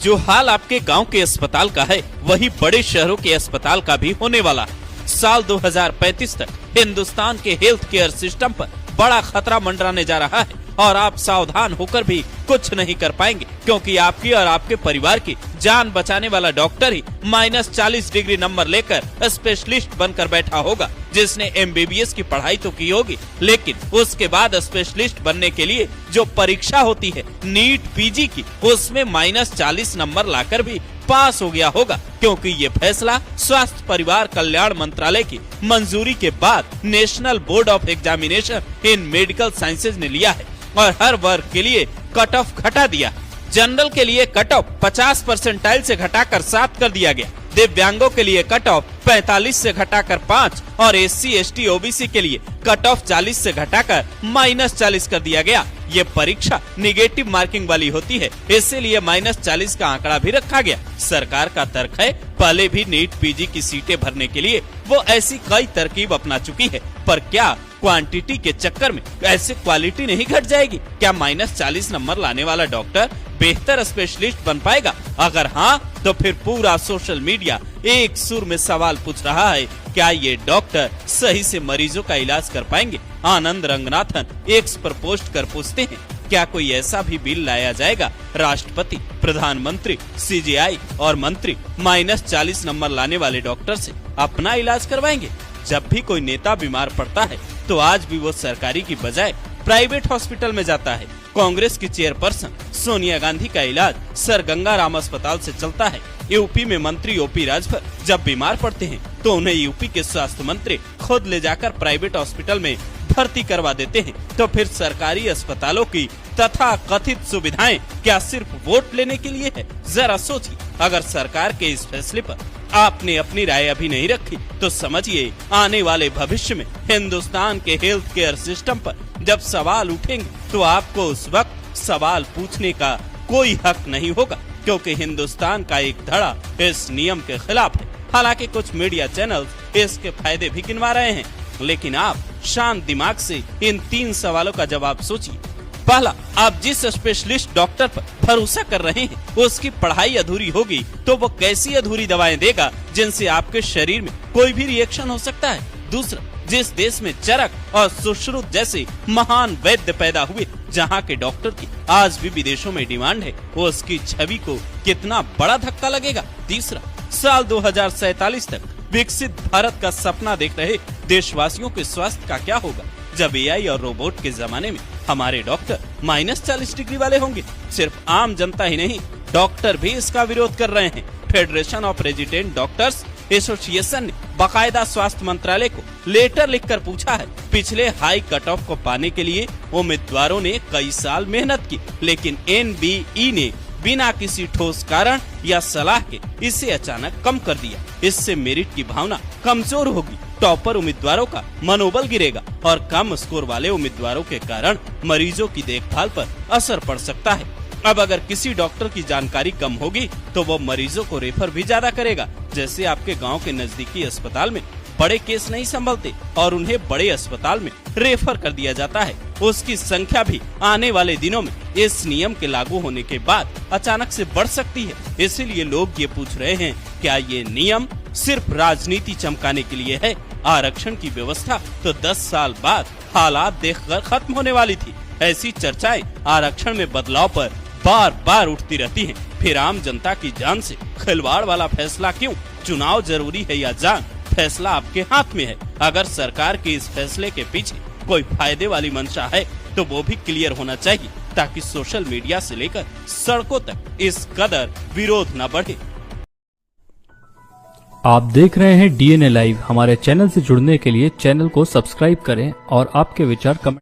जो हाल आपके गांव के अस्पताल का है वही बड़े शहरों के अस्पताल का भी होने वाला है। साल 2035 तक हिंदुस्तान के हेल्थ केयर सिस्टम पर बड़ा खतरा मंडराने जा रहा है और आप सावधान होकर भी कुछ नहीं कर पाएंगे, क्योंकि आपकी और आपके परिवार की जान बचाने वाला डॉक्टर ही -40 डिग्री नंबर लेकर स्पेशलिस्ट बनकर बैठा होगा, जिसने MBBS की पढ़ाई तो की होगी, लेकिन उसके बाद स्पेशलिस्ट बनने के लिए जो परीक्षा होती है नीट PG की, उसमें -40 नंबर लाकर भी पास हो गया होगा, क्योंकि ये फैसला स्वास्थ्य परिवार कल्याण मंत्रालय की मंजूरी के बाद national board of examination in medical sciences ने लिया है और हर वर्ग के लिए कट ऑफ घटा दिया। जनरल के लिए कट ऑफ 50 परसेंटाइल से घटाकर 7 कर दिया गया, दिव्यांगों के लिए कट ऑफ 45 से घटाकर 5 और SC ST OBC के लिए कट ऑफ 40 से घटाकर -40 कर दिया गया। ये परीक्षा निगेटिव मार्किंग वाली होती है, इसीलिए -40 का आंकड़ा भी रखा गया। सरकार का तर्क है पहले भी नीट PG की सीटें भरने के लिए वो ऐसी कई तरकीब अपना चुकी है, पर क्या क्वांटिटी के चक्कर में ऐसे क्वालिटी नहीं घट जाएगी? क्या -40 नंबर लाने वाला डॉक्टर बेहतर स्पेशलिस्ट बन पाएगा? अगर हाँ, तो फिर पूरा सोशल मीडिया एक सुर में सवाल पूछ रहा है, क्या ये डॉक्टर सही से मरीजों का इलाज कर पाएंगे? आनंद रंगनाथन एक्स पर पोस्ट कर पूछते हैं, क्या कोई ऐसा भी बिल लाया जाएगा राष्ट्रपति, प्रधानमंत्री, CGI और मंत्री -40 नंबर लाने वाले डॉक्टर से अपना इलाज करवाएंगे? जब भी कोई नेता बीमार पड़ता है तो आज भी वो सरकारी की बजाय प्राइवेट हॉस्पिटल में जाता है। कांग्रेस की चेयरपर्सन सोनिया गांधी का इलाज सर गंगाराम अस्पताल से चलता है। यूपी में मंत्री OP राजभर जब बीमार पड़ते हैं तो उन्हें यूपी के स्वास्थ्य मंत्री खुद ले जाकर प्राइवेट हॉस्पिटल में भर्ती करवा देते हैं। तो फिर सरकारी अस्पतालों की तथा कथित सुविधाएं क्या सिर्फ वोट लेने के लिए है? जरा सोचिए, अगर सरकार के इस फैसले पर आपने अपनी राय अभी नहीं रखी तो समझिए आने वाले भविष्य में हिंदुस्तान के हेल्थ केयर सिस्टम पर जब सवाल उठेंगे तो आपको उस वक्त सवाल पूछने का कोई हक नहीं होगा, क्योंकि हिंदुस्तान का एक धड़ा इस नियम के खिलाफ है। हालांकि कुछ मीडिया चैनल्स इसके फायदे भी गिनवा रहे हैं, लेकिन आप शांत दिमाग से इन 3 सवालों का जवाब सोचिए। पहला, आप जिस स्पेशलिस्ट डॉक्टर पर भरोसा कर रहे हैं उसकी पढ़ाई अधूरी होगी तो वो कैसी अधूरी दवाएं देगा जिनसे आपके शरीर में कोई भी रिएक्शन हो सकता है? दूसरा, जिस देश में चरक और सुश्रुत जैसे महान वैद्य पैदा हुए, जहां के डॉक्टर की आज भी विदेशों में डिमांड है, वो उसकी छवि को कितना बड़ा धक्का लगेगा? तीसरा, साल 2047 तक विकसित भारत का सपना देख रहे देशवासियों के स्वास्थ्य का क्या होगा जब AI और रोबोट के जमाने में हमारे डॉक्टर -40 डिग्री वाले होंगे? सिर्फ आम जनता ही नहीं, डॉक्टर भी इसका विरोध कर रहे हैं। Federation of resident doctors association ने बाकायदा स्वास्थ्य मंत्रालय को लेटर लिखकर पूछा है। पिछले हाई कट ऑफ को पाने के लिए उम्मीदवारों ने कई साल मेहनत की, लेकिन NBE ने बिना किसी ठोस कारण या सलाह के इसे अचानक कम कर दिया। इससे मेरिट की भावना कमजोर होगी, टॉपर उम्मीदवारों का मनोबल गिरेगा और कम स्कोर वाले उम्मीदवारों के कारण मरीजों की देखभाल पर असर पड़ सकता है। अब अगर किसी डॉक्टर की जानकारी कम होगी तो वो मरीजों को रेफर भी ज्यादा करेगा। जैसे आपके गांव के नजदीकी अस्पताल में बड़े केस नहीं संभलते और उन्हें बड़े अस्पताल में रेफर कर दिया जाता है, उसकी संख्या भी आने वाले दिनों में इस नियम के लागू होने के बाद अचानक से बढ़ सकती है। इसीलिए लोग ये पूछ रहे हैं, क्या ये नियम सिर्फ राजनीति चमकाने के लिए है? आरक्षण की व्यवस्था तो 10 साल बाद हालात देखकर खत्म होने वाली थी। ऐसी चर्चाएं आरक्षण में बदलाव पर बार बार उठती रहती हैं। फिर आम जनता की जान से खिलवाड़ वाला फैसला क्यों? चुनाव जरूरी है या जान? फैसला आपके हाथ में है। अगर सरकार के इस फैसले के पीछे कोई फायदे वाली मंशा है तो वो भी क्लियर होना चाहिए, ताकि सोशल मीडिया से लेकर सड़कों तक इस कदर विरोध न बढ़े। आप देख रहे हैं DNA लाइव। हमारे चैनल से जुड़ने के लिए चैनल को सब्सक्राइब करें और आपके विचार कमेंट